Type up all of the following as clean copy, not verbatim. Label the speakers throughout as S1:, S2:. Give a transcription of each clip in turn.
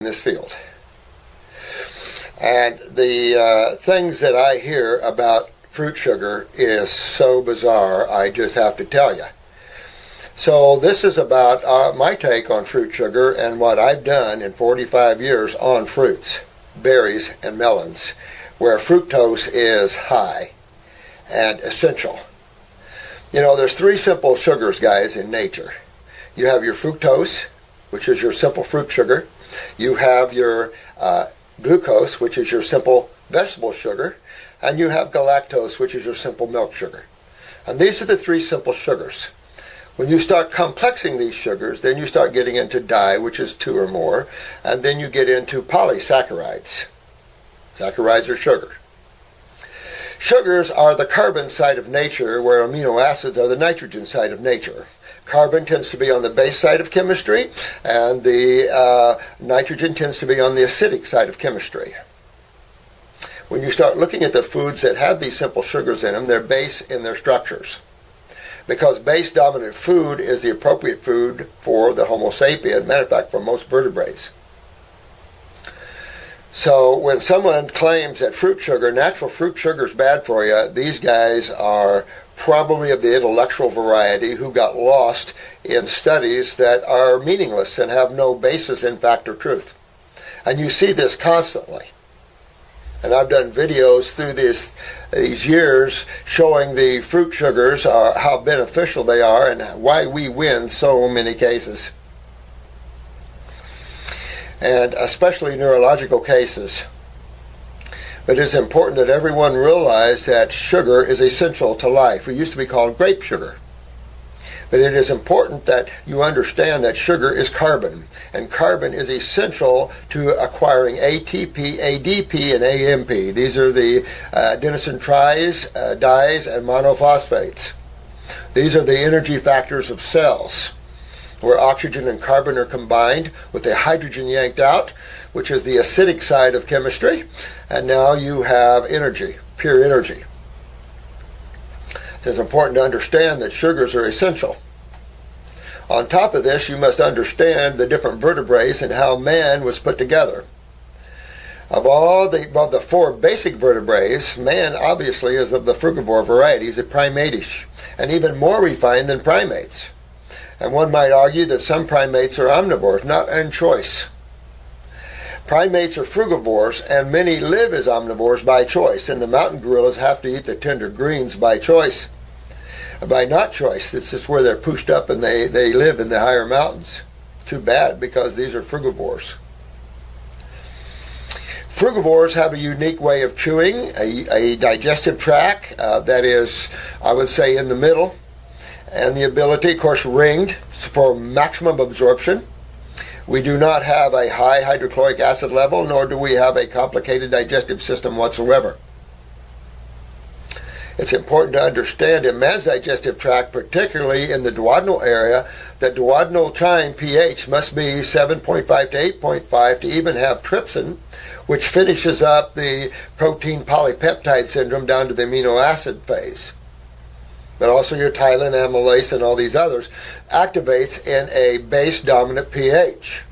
S1: in this field. And the things that I hear about fruit sugar is so bizarre, I just have to tell you. So this is about my take on fruit sugar and what I've done in 45 years on fruits, berries, and melons, where fructose is high and essential. You know, there's three simple sugars, guys, in nature. You have your fructose, which is your simple fruit sugar. You have your glucose, which is your simple vegetable sugar. And you have galactose, which is your simple milk sugar. And these are the three simple sugars. When you start complexing these sugars, then you start getting into dye, which is 2 or more, and then you get into polysaccharides. Saccharides are sugar. Sugars are the carbon side of nature, where amino acids are the nitrogen side of nature. Carbon tends to be on the base side of chemistry, and the nitrogen tends to be on the acidic side of chemistry. When you start looking at the foods that have these simple sugars in them, they're base in their structures. Because base-dominant food is the appropriate food for the Homo sapien, matter of fact, for most vertebrates. So when someone claims that natural fruit sugar is bad for you, these guys are probably of the intellectual variety who got lost in studies that are meaningless and have no basis in fact or truth. And you see this constantly. And I've done videos through these years showing the fruit sugars, how beneficial they are, and why we win so many cases. And especially neurological cases. But it is important that everyone realize that sugar is essential to life. It used to be called grape sugar. But it is important that you understand that sugar is carbon, and carbon is essential to acquiring ATP, ADP, and AMP. These are the adenosine dyes, and monophosphates. These are the energy factors of cells, where oxygen and carbon are combined with the hydrogen yanked out, which is the acidic side of chemistry, and now you have energy, pure energy. It's important to understand that sugars are essential. On top of this, you must understand the different vertebrates and how man was put together. Of the 4 basic vertebrates, man obviously is of the frugivore variety. He's a primate-ish, and even more refined than primates. And one might argue that some primates are omnivores, not in choice. Primates are frugivores, and many live as omnivores by choice, and the mountain gorillas have to eat the tender greens by choice. By not choice, it's just where they're pushed up and they live in the higher mountains. Too bad, because these are frugivores. Frugivores have a unique way of chewing, a digestive tract that is, I would say, in the middle, and the ability, of course, ringed for maximum absorption. We do not have a high hydrochloric acid level, nor do we have a complicated digestive system whatsoever. It's important to understand in man's digestive tract, particularly in the duodenal area, that duodenal time pH must be 7.5 to 8.5 to even have trypsin, which finishes up the protein polypeptide syndrome down to the amino acid phase. But also your tylan, amylase, and all these others, activates in a base-dominant pH.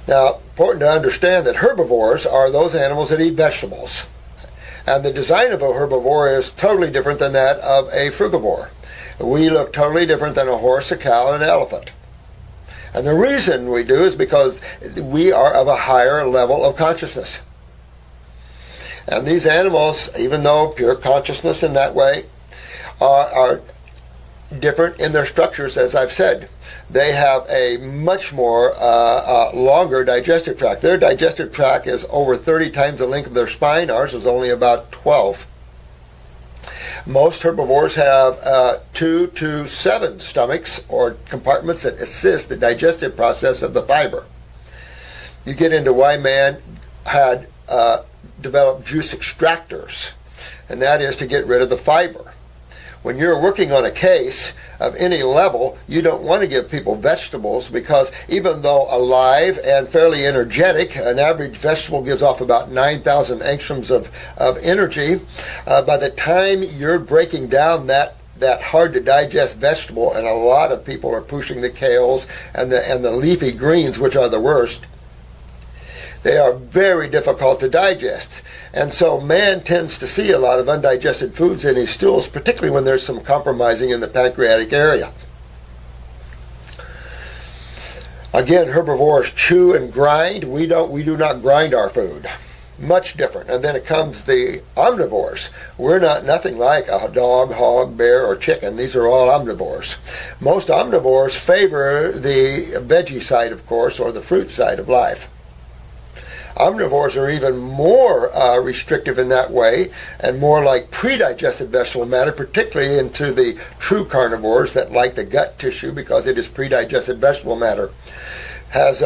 S1: Now, important to understand that herbivores are those animals that eat vegetables. And the design of a herbivore is totally different than that of a frugivore. We look totally different than a horse, a cow, and an elephant. And the reason we do is because we are of a higher level of consciousness. And these animals, even though pure consciousness in that way, are different in their structures, as I've said. They have a much more longer digestive tract. Their digestive tract is over 30 times the length of their spine. Ours is only about 12. Most herbivores have 2 to 7 stomachs or compartments that assist the digestive process of the fiber. You get into why man had developed juice extractors, and that is to get rid of the fiber. When you're working on a case of any level, you don't want to give people vegetables, because even though alive and fairly energetic, an average vegetable gives off about 9,000 angstroms of energy. By the time you're breaking down that that hard to digest vegetable, and a lot of people are pushing the kales and the leafy greens, which are the worst. They are very difficult to digest. And so man tends to see a lot of undigested foods in his stools, particularly when there's some compromising in the pancreatic area. Again, herbivores chew and grind. We do not grind our food. Much different. And then it comes the omnivores. We're nothing like a dog, hog, bear, or chicken. These are all omnivores. Most omnivores favor the veggie side, of course, or the fruit side of life. Omnivores are even more restrictive in that way, and more like pre-digested vegetable matter, particularly into the true carnivores that like the gut tissue because it is pre-digested vegetable matter. Has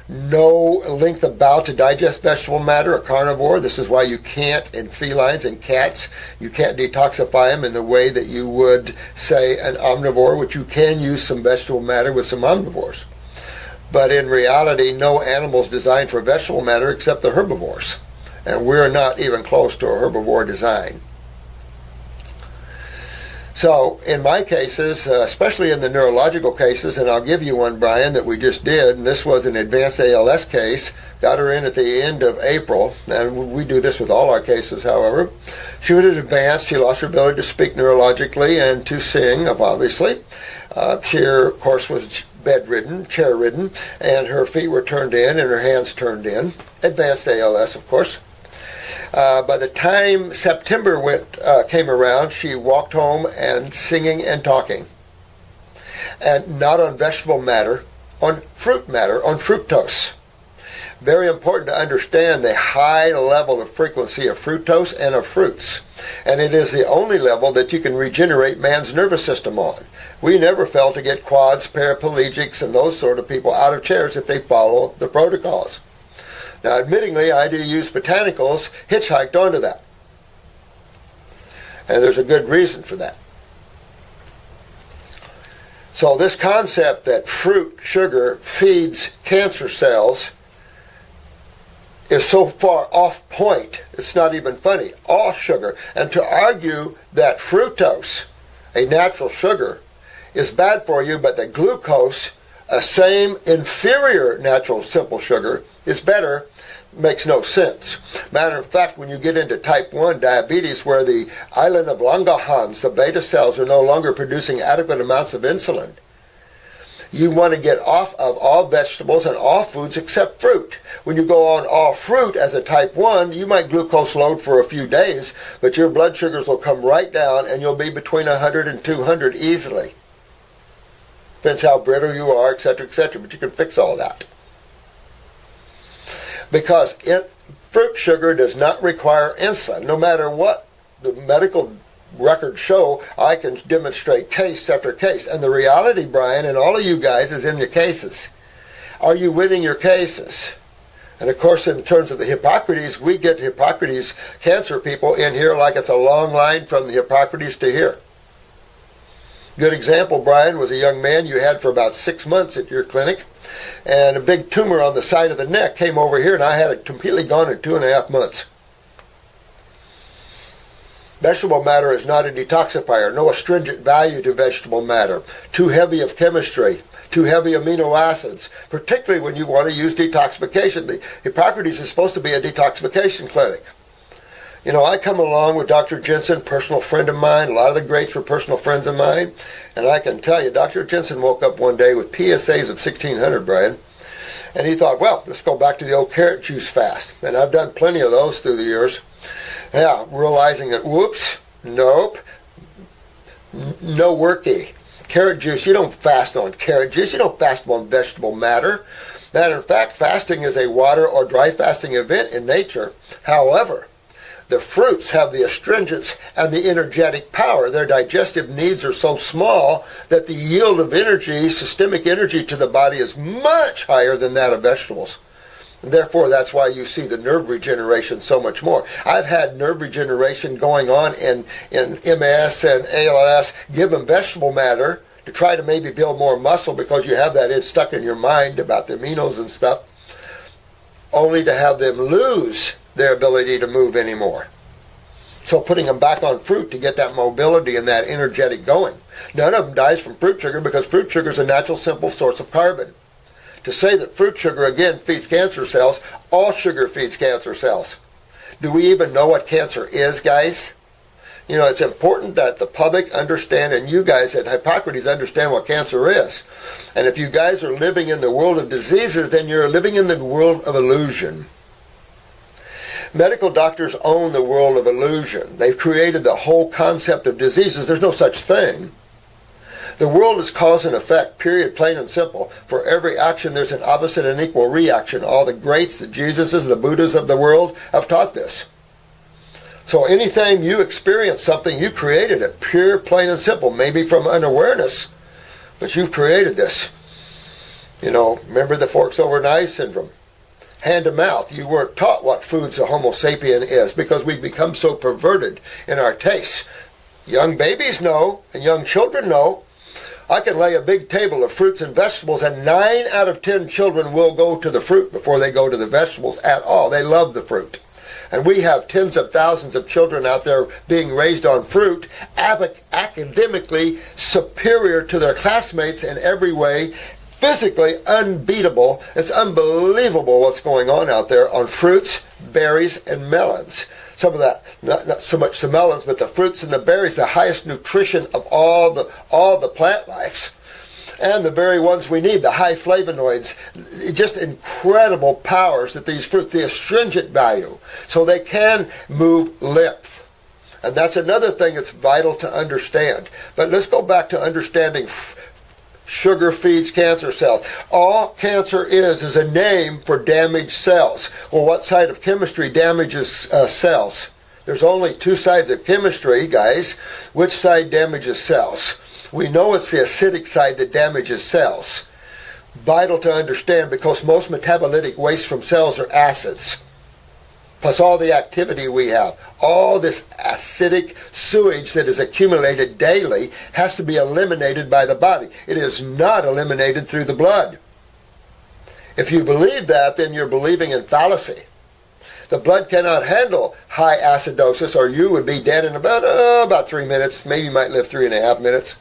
S1: no length of bowel to digest vegetable matter, a carnivore. This is why you can't, in felines and cats, you can't detoxify them in the way that you would, say, an omnivore, which you can use some vegetable matter with some omnivores. But in reality, no animal is designed for vegetable matter except the herbivores. And we're not even close to a herbivore design. So in my cases, especially in the neurological cases, and I'll give you one, Brian, that we just did, and this was an advanced ALS case, got her in at the end of April, and we do this with all our cases, however. She was advanced, she lost her ability to speak neurologically and to sing, obviously. She, of course, was bedridden, chair-ridden, and her feet were turned in and her hands turned in. Advanced ALS, of course. By the time September came around, she walked home and singing and talking. And not on vegetable matter, on fruit matter, on fructose. Very important to understand the high level of frequency of fructose and of fruits. And it is the only level that you can regenerate man's nervous system on. We never fail to get quads, paraplegics, and those sort of people out of chairs if they follow the protocols. Now, admittingly, I do use botanicals hitchhiked onto that. And there's a good reason for that. So this concept that fruit sugar feeds cancer cells is so far off point, it's not even funny. All sugar. And to argue that fructose, a natural sugar, is bad for you, but that glucose, a same inferior natural simple sugar, is better, makes no sense. Matter of fact, when you get into type 1 diabetes, where the island of Langerhans, the beta cells, are no longer producing adequate amounts of insulin, you want to get off of all vegetables and all foods except fruit. When you go on all fruit as a type 1, you might glucose load for a few days, but your blood sugars will come right down and you'll be between 100 and 200 easily. Depends how brittle you are, etc., but you can fix all that. Because fruit sugar does not require insulin. No matter what the medical records show, I can demonstrate case after case. And the reality, Brian, and all of you guys, is in your cases. Are you winning your cases? And of course, in terms of the Hippocrates, we get Hippocrates cancer people in here like it's a long line from the Hippocrates to here. Good example, Brian, was a young man you had for about 6 months at your clinic, and a big tumor on the side of the neck came over here, and I had it completely gone in 2.5 months. Vegetable matter is not a detoxifier, no astringent value to vegetable matter, too heavy of chemistry, too heavy amino acids, particularly when you want to use detoxification. The Hippocrates is supposed to be a detoxification clinic. You know, I come along with Dr. Jensen, personal friend of mine. A lot of the greats were personal friends of mine. And I can tell you, Dr. Jensen woke up one day with PSAs of 1,600, Brian. And he thought, well, let's go back to the old carrot juice fast. And I've done plenty of those through the years. Yeah, realizing that, whoops, nope, no worky. Carrot juice, you don't fast on carrot juice. You don't fast on vegetable matter. Matter of fact, fasting is a water or dry fasting event in nature. However, the fruits have the astringents and the energetic power. Their digestive needs are so small that the yield of energy, systemic energy to the body, is much higher than that of vegetables. And therefore, that's why you see the nerve regeneration so much more. I've had nerve regeneration going on in MS and ALS, given vegetable matter to try to maybe build more muscle because you have that stuck in your mind about the aminos and stuff, only to have them lose their ability to move anymore. So putting them back on fruit to get that mobility and that energetic going. None of them dies from fruit sugar because fruit sugar is a natural, simple source of carbon. To say that fruit sugar, again, feeds cancer cells, all sugar feeds cancer cells. Do we even know what cancer is, guys? You know, it's important that the public understand, and you guys at Hippocrates understand what cancer is. And if you guys are living in the world of diseases, then you're living in the world of illusion. Medical doctors own the world of illusion. They've created the whole concept of diseases. There's no such thing. The world is cause and effect, period, plain and simple. For every action, there's an opposite and equal reaction. All the greats, the Jesuses, the Buddhas of the world have taught this. So anytime you experience something, you created it, pure, plain and simple, maybe from unawareness, but you've created this. You know, remember the forks over an eye syndrome? Hand to mouth. You weren't taught what foods a Homo sapien is because we've become so perverted in our tastes. Young babies know, and young children know. I can lay a big table of fruits and vegetables, and 9 out of 10 children will go to the fruit before they go to the vegetables at all. They love the fruit. And we have tens of thousands of children out there being raised on fruit, academically superior to their classmates in every way, physically unbeatable. It's unbelievable what's going on out there on fruits, berries, and melons. Some of that, not so much the melons, but the fruits and the berries, the highest nutrition of all the plant lives. And the very ones we need, the high flavonoids, just incredible powers that these fruits, the astringent value, so they can move lymph. And that's another thing that's vital to understand. But let's go back to understanding sugar feeds cancer cells. All cancer is a name for damaged cells. Well, what side of chemistry damages cells? There's only 2 sides of chemistry, guys. Which side damages cells? We know it's the acidic side that damages cells. Vital to understand because most metabolitic waste from cells are acids. Plus all the activity we have, all this acidic sewage that is accumulated daily has to be eliminated by the body. It is not eliminated through the blood. If you believe that, then you're believing in fallacy. The blood cannot handle high acidosis or you would be dead in about 3 minutes. Maybe you might live 3.5 minutes.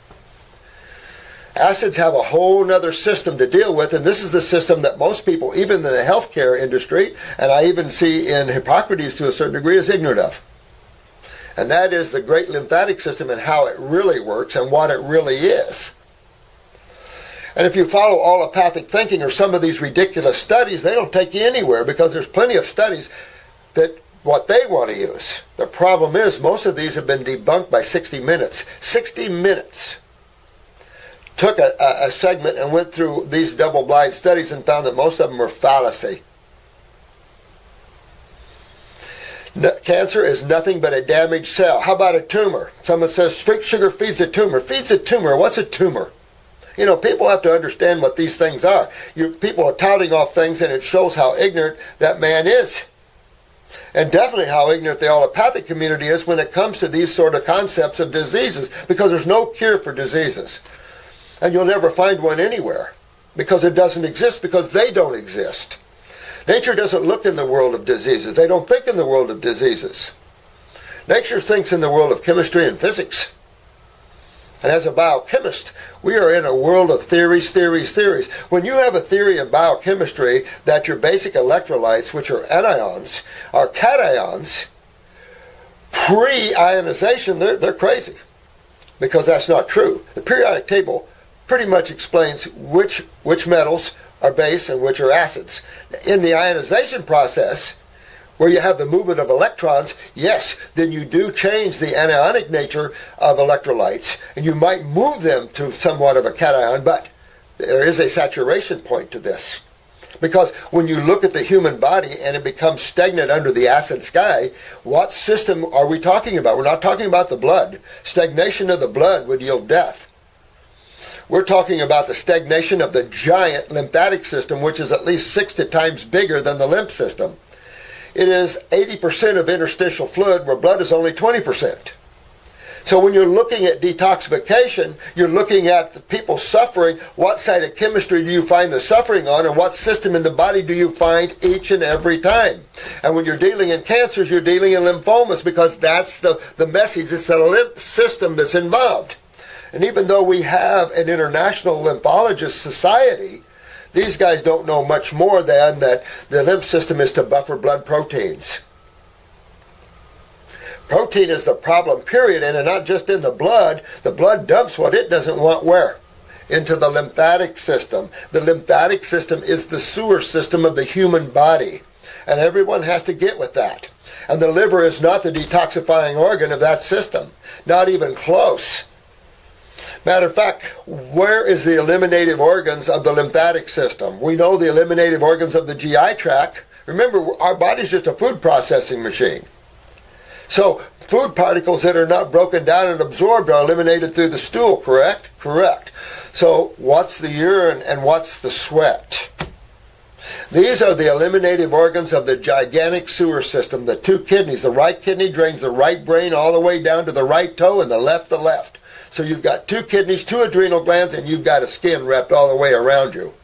S1: Acids have a whole nother system to deal with, and this is the system that most people, even in the healthcare industry, and I even see in Hippocrates to a certain degree, is ignorant of. And that is the great lymphatic system and how it really works and what it really is. And if you follow allopathic thinking or some of these ridiculous studies, they don't take you anywhere because there's plenty of studies that what they want to use. The problem is most of these have been debunked by 60 Minutes. 60 Minutes took a segment and went through these double-blind studies and found that most of them were fallacy. Cancer is nothing but a damaged cell. How about a tumor? Someone says fruit sugar feeds a tumor. Feeds a tumor. What's a tumor? You know, people have to understand what these things are. People are touting off things, and it shows how ignorant that man is. And definitely how ignorant the allopathic community is when it comes to these sort of concepts of diseases, because there's no cure for diseases. And you'll never find one anywhere because it doesn't exist, because they don't exist. Nature doesn't look in the world of diseases. They don't think in the world of diseases. Nature thinks in the world of chemistry and physics. And as a biochemist, we are in a world of theories. When you have a theory in biochemistry that your basic electrolytes, which are anions, are cations, pre-ionization, they're crazy. Because that's not true. The periodic table pretty much explains which metals are base and which are acids. In the ionization process, where you have the movement of electrons, yes, then you do change the anionic nature of electrolytes, and you might move them to somewhat of a cation, but there is a saturation point to this. Because when you look at the human body and it becomes stagnant under the acid sky, what system are we talking about? We're not talking about the blood. Stagnation of the blood would yield death. We're talking about the stagnation of the giant lymphatic system, which is at least 60 times bigger than the lymph system. It is 80% of interstitial fluid, where blood is only 20%. So when you're looking at detoxification, you're looking at the people suffering. What side of chemistry do you find the suffering on, and what system in the body do you find each and every time? And when you're dealing in cancers, you're dealing in lymphomas, because that's the message. It's the lymph system that's involved. And even though we have an international lymphologist society, these guys don't know much more than that the lymph system is to buffer blood proteins. Protein is the problem, period, and not just in the blood. The blood dumps what it doesn't want where? Into the lymphatic system. The lymphatic system is the sewer system of the human body, and everyone has to get with that. And the liver is not the detoxifying organ of that system, not even close. Matter of fact, where is the eliminative organs of the lymphatic system? We know the eliminative organs of the GI tract. Remember, our body's just a food processing machine. So food particles that are not broken down and absorbed are eliminated through the stool, correct? Correct. So what's the urine and what's the sweat? These are the eliminative organs of the gigantic sewer system, the two kidneys. The right kidney drains the right brain all the way down to the right toe, and the left. So you've got two kidneys, two adrenal glands, and you've got a skin wrapped all the way around you.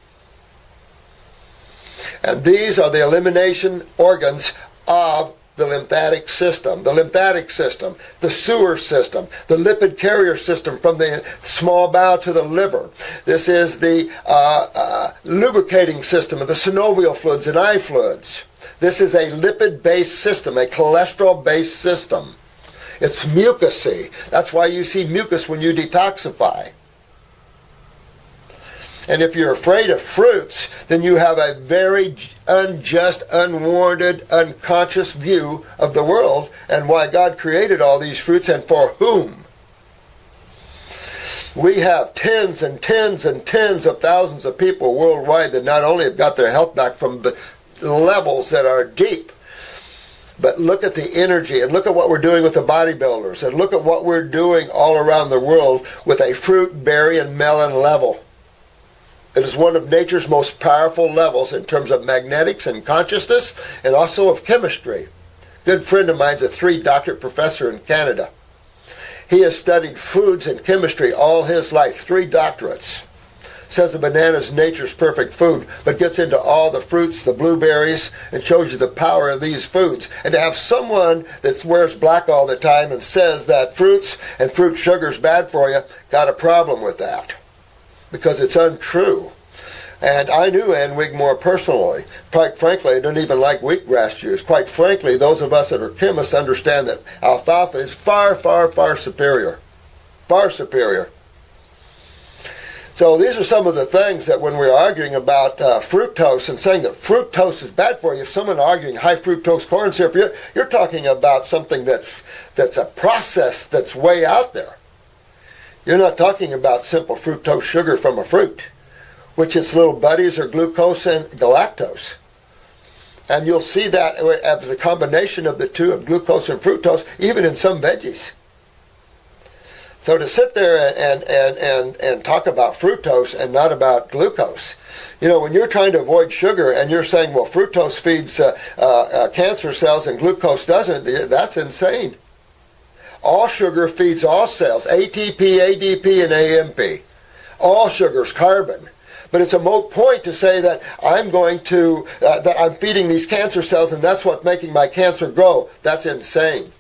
S1: And these are the elimination organs of the lymphatic system, the sewer system, the lipid carrier system from the small bowel to the liver. This is the lubricating system of the synovial fluids and eye fluids. This is a lipid-based system, a cholesterol-based system. It's mucousy. That's why you see mucus when you detoxify. And if you're afraid of fruits, then you have a very unjust, unwarranted, unconscious view of the world and why God created all these fruits and for whom. We have tens and tens and tens of thousands of people worldwide that not only have got their health back from levels that are deep, but look at the energy, and look at what we're doing with the bodybuilders, and look at what we're doing all around the world with a fruit, berry, and melon level. It is one of nature's most powerful levels in terms of magnetics and consciousness, and also of chemistry. A good friend of mine's a 3-doctorate professor in Canada. He has studied foods and chemistry all his life, 3 doctorates. Says the banana is nature's perfect food, but gets into all the fruits, the blueberries, and shows you the power of these foods. And to have someone that wears black all the time and says that fruits and fruit sugar is bad for you, got a problem with that, because it's untrue. And I knew Ann Wigmore personally. Quite frankly, I don't even like wheatgrass juice. Quite frankly, those of us that are chemists understand that alfalfa is far, far, far superior. Far superior. So these are some of the things that when we're arguing about fructose and saying that fructose is bad for you, if someone arguing high fructose corn syrup, you're talking about something that's a process that's way out there. You're not talking about simple fructose sugar from a fruit, which its little buddies are glucose and galactose. And you'll see that as a combination of the two, of glucose and fructose, even in some veggies. So to sit there and talk about fructose and not about glucose, when you're trying to avoid sugar and you're saying, well, fructose feeds cancer cells and glucose doesn't, that's insane. All sugar feeds all cells, ATP, ADP, and AMP. All sugar's carbon. But it's a moot point to say that that I'm feeding these cancer cells and that's what's making my cancer grow. That's insane.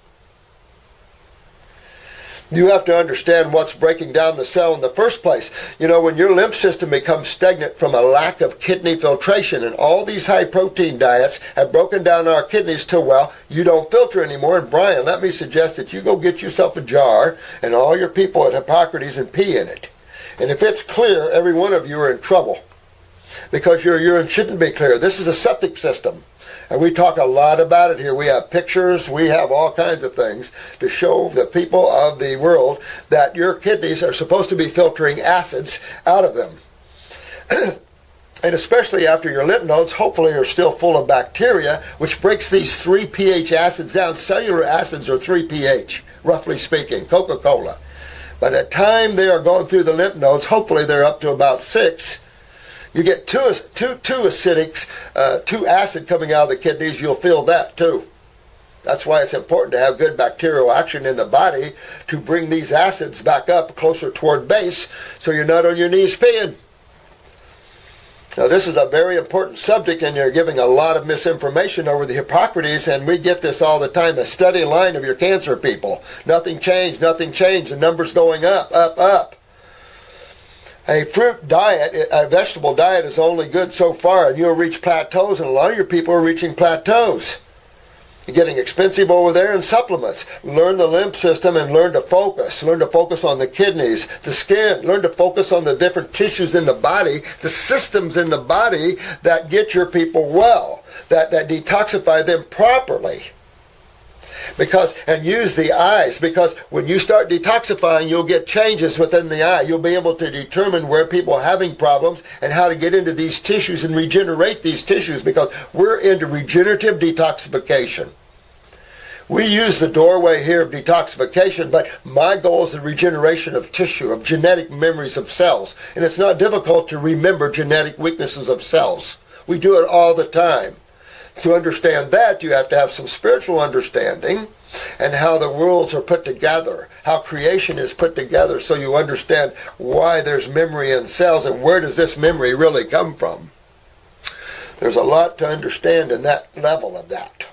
S1: You have to understand what's breaking down the cell in the first place. When your lymph system becomes stagnant from a lack of kidney filtration, and all these high protein diets have broken down our kidneys to, well, you don't filter anymore. And Brian, let me suggest that you go get yourself a jar and all your people at Hippocrates and pee in it. And if it's clear, every one of you are in trouble, because your urine shouldn't be clear. This is a septic system. And we talk a lot about it here. We have pictures, we have all kinds of things to show the people of the world that your kidneys are supposed to be filtering acids out of them. And especially after your lymph nodes, hopefully, are still full of bacteria, which breaks these 3 pH acids down. Cellular acids are 3 pH, roughly speaking, Coca-Cola. By the time they are going through the lymph nodes, hopefully they're up to about 6. You get two acid coming out of the kidneys, you'll feel that too. That's why it's important to have good bacterial action in the body to bring these acids back up closer toward base so you're not on your knees peeing. Now, this is a very important subject, and you're giving a lot of misinformation over the Hippocrates, and we get this all the time, a steady line of your cancer people. Nothing changed, the numbers going up, up, up. A fruit diet, a vegetable diet is only good so far, and you'll reach plateaus, and a lot of your people are reaching plateaus. You're getting expensive over there in supplements. Learn the lymph system and learn to focus. Learn to focus on the kidneys, the skin. Learn to focus on the different tissues in the body, the systems in the body that get your people well, that detoxify them properly. And use the eyes, because when you start detoxifying, you'll get changes within the eye. You'll be able to determine where people are having problems and how to get into these tissues and regenerate these tissues, because we're into regenerative detoxification. We use the doorway here of detoxification, but my goal is the regeneration of tissue, of genetic memories of cells. And it's not difficult to remember genetic weaknesses of cells. We do it all the time. To understand that, you have to have some spiritual understanding and how the worlds are put together, how creation is put together, so you understand why there's memory in cells and where does this memory really come from. There's a lot to understand in that level of that.